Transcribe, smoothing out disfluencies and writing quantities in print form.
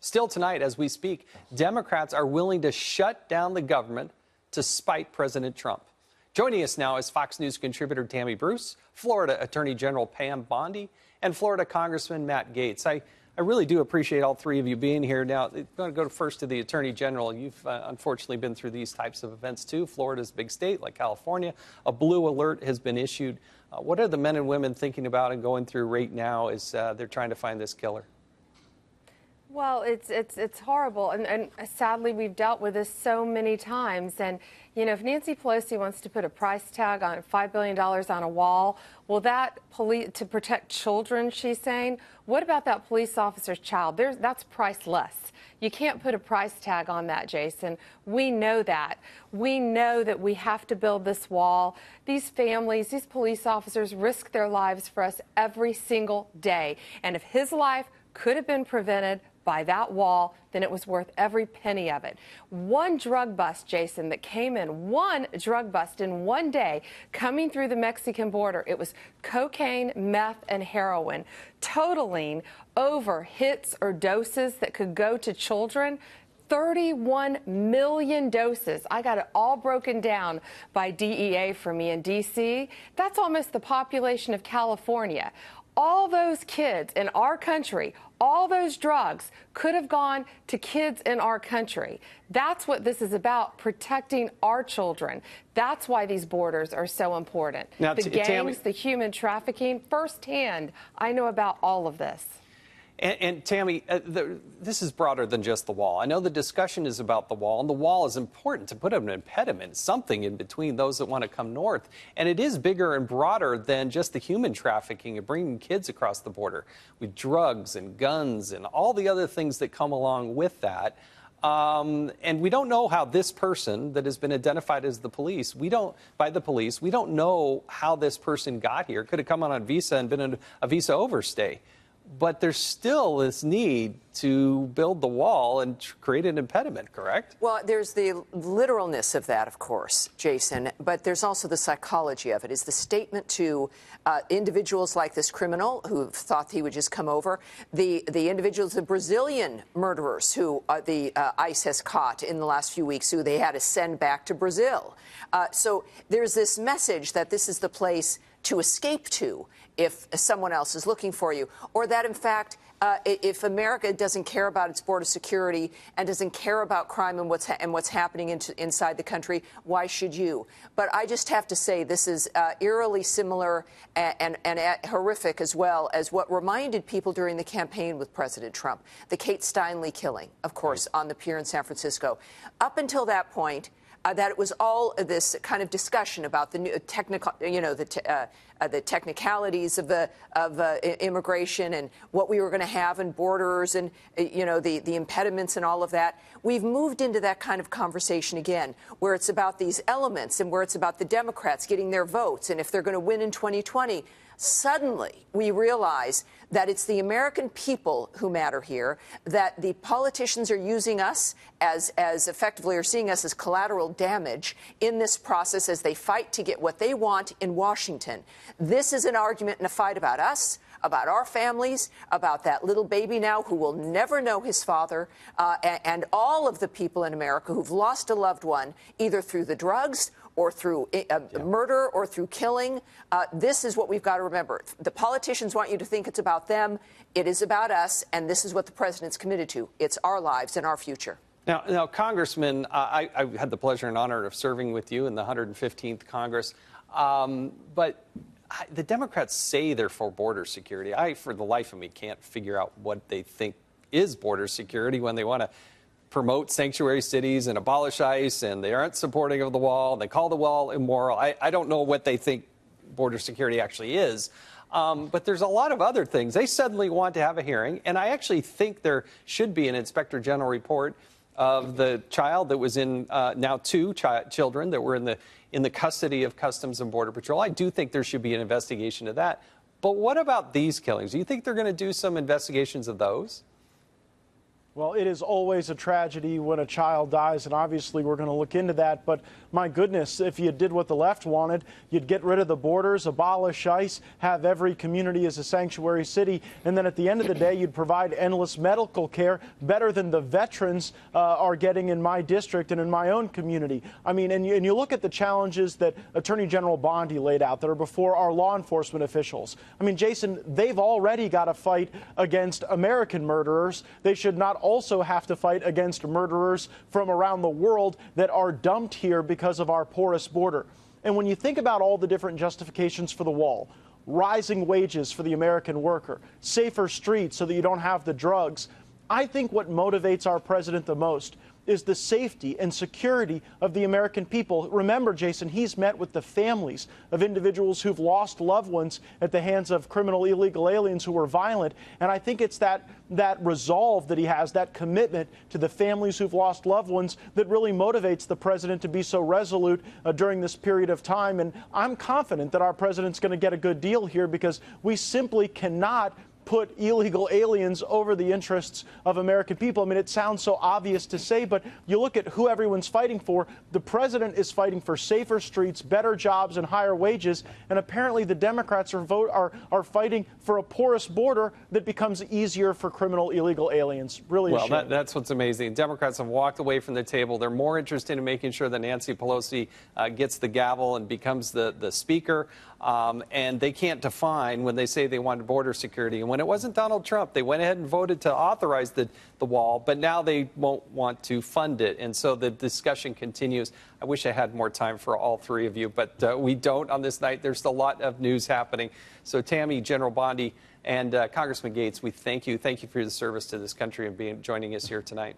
Still tonight, as we speak, Democrats are willing to shut down the government to spite President Trump. Joining us now is Fox News contributor Tammy Bruce, Florida Attorney General Pam Bondi, and Florida Congressman Matt Gaetz. I really do appreciate all three of you being here. Now, I'm going to go first to the Attorney General. You've unfortunately been through these types of events, too. Florida's a big state like California. A blue alert has been issued. What are the men and women thinking about and going through right now as they're trying to find this killer? Well, it's horrible, and sadly we've dealt with this so many times. And you know, if Nancy Pelosi wants to put a price tag on $5 billion on a wall, well, that to protect children, she's saying. What about that police officer's child? That's priceless. You can't put a price tag on that, Jason. We know that. We know that we have to build this wall. These families, these police officers risk their lives for us every single day. And if his life could have been prevented by that wall, then it was worth every penny of it. One drug bust, Jason, that came in, one drug bust in one day coming through the Mexican border. It was cocaine, meth, and heroin, totaling over hits or doses that could go to children. 31 million doses. I got it all broken down by DEA for me in D.C. That's almost the population of California. All those kids in our country, all those drugs could have gone to kids in our country. That's what this is about, protecting our children. That's why these borders are so important. Now, the gangs, Tammy, the human trafficking, firsthand, I know about all of this. And Tammy, this is broader than just the wall. I know the discussion is about the wall, and the wall is important to put up an impediment, something in between those that want to come north. And it is bigger and broader than just the human trafficking and bringing kids across the border with drugs and guns and all the other things that come along with that. And we don't know how this person that has been identified as by the police, we don't know how this person got here. Could have come on a visa and been a visa overstay. But there's still this need to build the wall and create an impediment, correct? Well, there's the literalness of that, of course, Jason, but there's also the psychology of it. Is the statement to individuals like this criminal who thought he would just come over, the individuals, the Brazilian murderers who the ICE has caught in the last few weeks, who they had to send back to Brazil. So there's this message that this is the place to escape to if someone else is looking for you, or that, in fact, if America doesn't care about its border security and doesn't care about crime and what's happening inside the country, why should you? But I just have to say this is eerily similar and horrific as well as what reminded people during the campaign with President Trump, the Kate Steinle killing, of course, on the pier in San Francisco. Up until that point, that it was all this kind of discussion about the new technical, the technicalities of immigration and what we were going to have in borders and the impediments and all of that. We've moved into that kind of conversation again, where it's about these elements and where it's about the Democrats getting their votes, and if they're going to win in 2020. Suddenly, we realize that it's the American people who matter here, that the politicians are using us as effectively, or seeing us as collateral damage in this process as they fight to get what they want in Washington. This is an argument and a fight about us, about our families, about that little baby now who will never know his father, and all of the people in America who've lost a loved one, either through the drugs or through murder or through killing. This is what we've got to remember. The politicians want you to think it's about them. It is about us, and this is what the president's committed to. It's our lives and our future. Now Congressman, I had the pleasure and honor of serving with you in the 115th Congress, but the Democrats say they're for border security. I, for the life of me, can't figure out what they think is border security when they want to promote sanctuary cities and abolish ICE, and they aren't supporting of the wall. They call the wall immoral. I don't know what they think border security actually is. But there's a lot of other things. They suddenly want to have a hearing, and I actually think there should be an Inspector General report of the child that was in, now two children that were in the custody of Customs and Border Patrol. I do think there should be an investigation of that. But what about these killings? Do you think they're going to do some investigations of those? Well, it is always a tragedy when a child dies, and obviously we're going to look into that. But my goodness, if you did what the left wanted, you'd get rid of the borders, abolish ICE, have every community as a sanctuary city, and then at the end of the day, you'd provide endless medical care better than the veterans are getting in my district and in my own community. I mean, and you look at the challenges that Attorney General Bondi laid out that are before our law enforcement officials. I mean, Jason, they've already got to fight against American murderers. They should not also have to fight against murderers from around the world that are dumped here because of our porous border. And when you think about all the different justifications for the wall, rising wages for the American worker, safer streets so that you don't have the drugs, I think what motivates our president the most is the safety and security of the American people. Remember, Jason, he's met with the families of individuals who've lost loved ones at the hands of criminal illegal aliens who were violent. And I think it's that resolve that he has, that commitment to the families who've lost loved ones that really motivates the president to be so resolute during this period of time. And I'm confident that our president's going to get a good deal here because we simply cannot put illegal aliens over the interests of American people. I mean, it sounds so obvious to say, but you look at who everyone's fighting for. The president is fighting for safer streets, better jobs, and higher wages. And apparently the Democrats are fighting for a porous border that becomes easier for criminal illegal aliens. Really a shame. Well, that's what's amazing. Democrats have walked away from the table. They're more interested in making sure that Nancy Pelosi gets the gavel and becomes the speaker. And they can't define when they say they wanted border security. And when it wasn't Donald Trump, they went ahead and voted to authorize the wall, but now they won't want to fund it. And so the discussion continues. I wish I had more time for all three of you, but we don't on this night. There's a lot of news happening. So Tammy, General Bondi, and Congressman Gaetz, we thank you. Thank you for your service to this country and joining us here tonight.